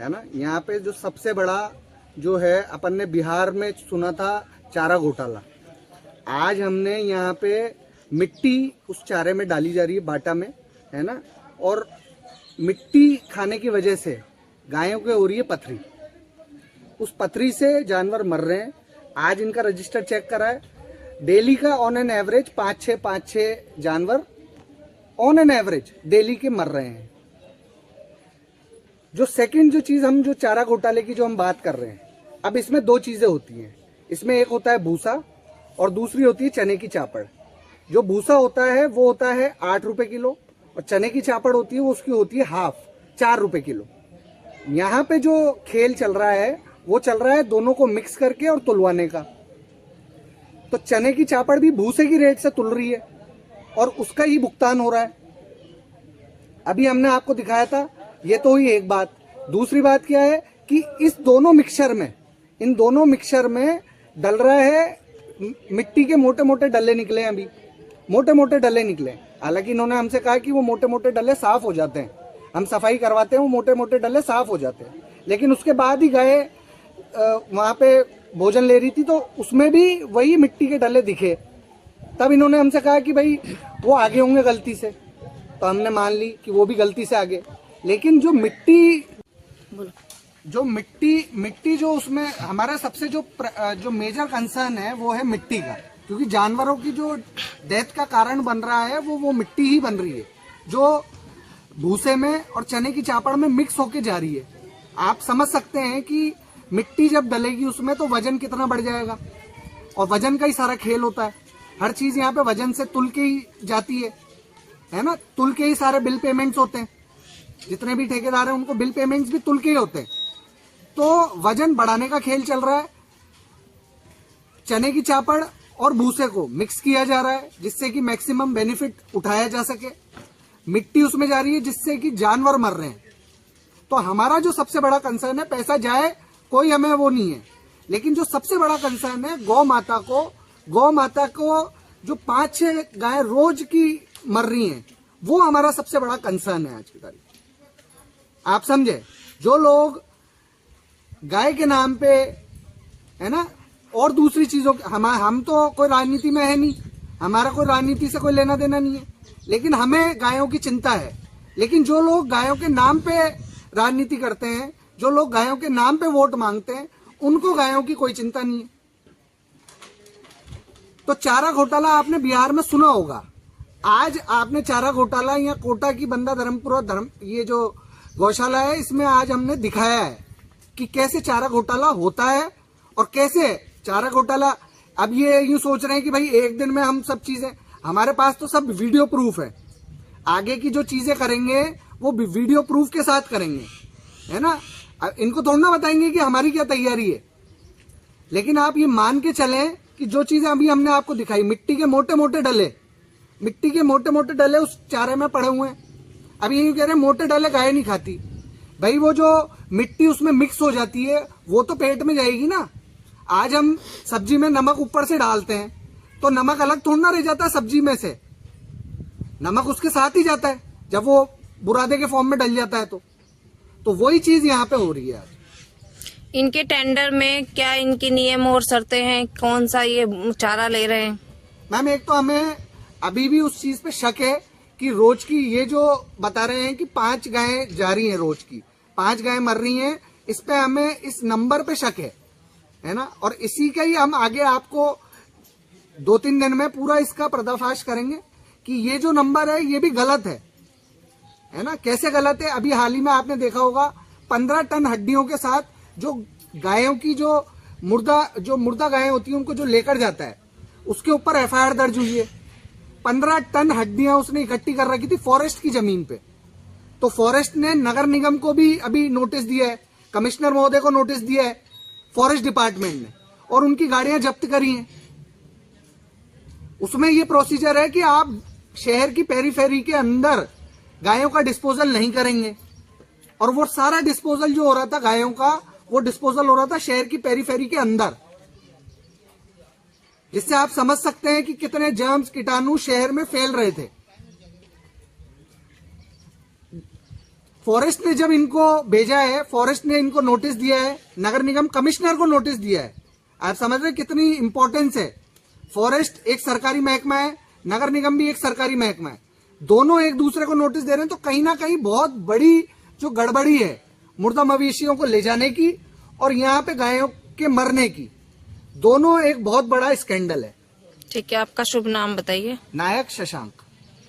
है ना। यहाँ पे जो सबसे बड़ा जो है अपन ने बिहार में सुना था चारा घोटाला, आज हमने यहाँ पे मिट्टी उस चारे में डाली जा रही है, बाटा में, है ना। और मिट्टी खाने की वजह से गायों के हो रही है पथरी, उस पथरी से जानवर मर रहे हैं। आज इनका रजिस्टर चेक करा है, डेली का ऑन एन एवरेज 5-6 जानवर ऑन एन एवरेज डेली के मर रहे हैं। जो सेकंड जो चीज हम जो चारा घोटाले की जो हम बात कर रहे हैं, अब इसमें दो चीजें होती हैं। इसमें एक होता है भूसा और दूसरी होती है चने की चापड़। जो भूसा होता है वो होता है 8 रुपए किलो और चने की चापड़ होती है वो उसकी होती है हाफ, 4 रुपए किलो। यहाँ पे जो खेल चल रहा है वो चल रहा है दोनों को मिक्स करके और तुलवाने का। तो चने की चापड़ भी भूसे की रेट से तुल रही है और उसका ही भुगतान हो रहा है। अभी हमने आपको दिखाया था, ये तो हुई एक बात। दूसरी बात क्या है कि इस दोनों मिक्सचर में, इन दोनों मिक्सचर में डल रहा है मिट्टी के मोटे मोटे डल्ले निकले हैं। अभी मोटे मोटे डल्ले निकले, हालांकि इन्होंने हमसे कहा कि वो मोटे मोटे डल्ले साफ हो जाते हैं, हम सफाई करवाते हैं, वो मोटे मोटे डल्ले साफ हो जाते हैं। लेकिन उसके बाद ही गाय वहां पे भोजन ले रही थी तो उसमें भी वही मिट्टी के डल्ले दिखे। तब इन्होंने हमसे कहा कि भाई वो आगे होंगे गलती से, तो हमने मान ली कि वो भी गलती से आगे। लेकिन जो मिट्टी जो उसमें हमारा सबसे जो मेजर कंसर्न है वो है मिट्टी का, क्योंकि जानवरों की जो डेथ का कारण बन रहा है वो मिट्टी ही बन रही है, जो भूसे में और चने की चापड़ में मिक्स होके जा रही है। आप समझ सकते हैं कि मिट्टी जब डलेगी उसमें तो वजन कितना बढ़ जाएगा, और वजन का ही सारा खेल होता है। हर चीज यहाँ पे वजन से तुल के ही जाती है ना। तुल के ही सारे बिल पेमेंट्स होते हैं, जितने भी ठेकेदार हैं उनको बिल पेमेंट्स भी तुल के ही होते हैं। तो वजन बढ़ाने का खेल चल रहा है, चने की चापड़ और भूसे को मिक्स किया जा रहा है जिससे कि मैक्सिमम बेनिफिट उठाया जा सके। मिट्टी उसमें जा रही है जिससे कि जानवर मर रहे हैं। तो हमारा जो सबसे बड़ा कंसर्न है, पैसा जाए कोई हमें वो नहीं है, लेकिन जो सबसे बड़ा कंसर्न है गौ माता को जो 5-6 गाय रोज की मर रही हैं, वो हमारा सबसे बड़ा कंसर्न है आज की तारीख। आप समझे, जो लोग गाय के नाम पे, है ना, और दूसरी चीजों हम तो कोई राजनीति में है नहीं, हमारा कोई राजनीति से कोई लेना देना नहीं है, लेकिन हमें गायों की चिंता है। लेकिन जो लोग गायों के नाम पे राजनीति करते हैं, जो लोग गायों के नाम पे वोट मांगते हैं, उनको गायों की कोई चिंता नहीं है। तो चारा घोटाला आपने बिहार में सुना होगा, आज आपने चारा घोटाला या कोटा की बंदा धर्मपुरा ये जो गौशाला है, इसमें आज हमने दिखाया है कि कैसे चारा घोटाला होता है और कैसे चारा घोटाला। अब ये यूं सोच रहे हैं कि भाई एक दिन में हम सब चीजें, हमारे पास तो सब वीडियो प्रूफ है, आगे की जो चीजें करेंगे वो वीडियो प्रूफ के साथ करेंगे, है ना। इनको थोड़ा ना बताएंगे कि हमारी क्या तैयारी है। लेकिन आप ये मान के चलें कि जो चीजें अभी हमने आपको दिखाई, मिट्टी के मोटे मोटे डले उस चारे में पड़े हुए हैं। अभी ये कह रहे हैं मोटे डले गाय नहीं खाती, भाई वो जो मिट्टी उसमें मिक्स हो जाती है वो तो पेट में जाएगी ना। आज हम सब्जी में नमक ऊपर से डालते हैं तो नमक अलग थोड़ा ना रह जाता है सब्जी में से, नमक उसके साथ ही जाता है जब वो बुरादे के फॉर्म में डल जाता है। तो वही चीज यहाँ पे हो रही है आज। इनके टेंडर में क्या इनके नियम और शर्तें हैं, कौन सा ये चारा ले रहे हैं? मैम एक तो हमें अभी भी उस चीज पे शक है कि रोज की ये जो बता रहे हैं कि 5 गायें जा रही हैं, रोज की 5 गायें मर रही हैं, इस पे हमें इस नंबर पे शक है ना। और इसी का ही हम आगे आपको 2-3 दिन में पूरा इसका पर्दाफाश करेंगे कि ये जो नंबर है ये भी गलत है ना। कैसे गलत है, अभी हाल ही में आपने देखा होगा 15 टन हड्डियों के साथ जो गायों की जो मुर्दा गायें होती है उनको जो लेकर जाता है, उसके ऊपर एफआईआर दर्ज हुई है। 15 टन हड्डियां उसने इकट्ठी कर रखी थी फॉरेस्ट की जमीन पे। तो फॉरेस्ट ने नगर निगम को भी अभी नोटिस दिया है, कमिश्नर महोदय को नोटिस दिया है फॉरेस्ट डिपार्टमेंट ने, और उनकी गाड़ियां जब्त करी हैं। उसमें ये प्रोसीजर है कि आप शहर की पेरीफेरी के अंदर गायों का डिस्पोजल नहीं करेंगे, और वो सारा डिस्पोजल जो हो रहा था गायों का, वो डिस्पोजल हो रहा था शहर की पेरीफेरी के अंदर, जिससे आप समझ सकते हैं कि कितने जर्म्स कीटाणु शहर में फैल रहे थे। फॉरेस्ट ने जब इनको भेजा है, फॉरेस्ट ने इनको नोटिस दिया है, नगर निगम कमिश्नर को नोटिस दिया है। आप समझ रहे कितनी इंपॉर्टेंस है। फॉरेस्ट एक सरकारी महकमा है, नगर निगम भी एक सरकारी महकमा है, दोनों एक दूसरे को नोटिस दे रहे हैं, तो कहीं ना कहीं बहुत बड़ी जो गड़बड़ी है मुर्दा मवेशियों को ले जाने की और यहाँ पे गायों के मरने की, दोनों एक बहुत बड़ा स्कैंडल है। ठीक है, आपका शुभ नाम बताइए। नायक शशांक।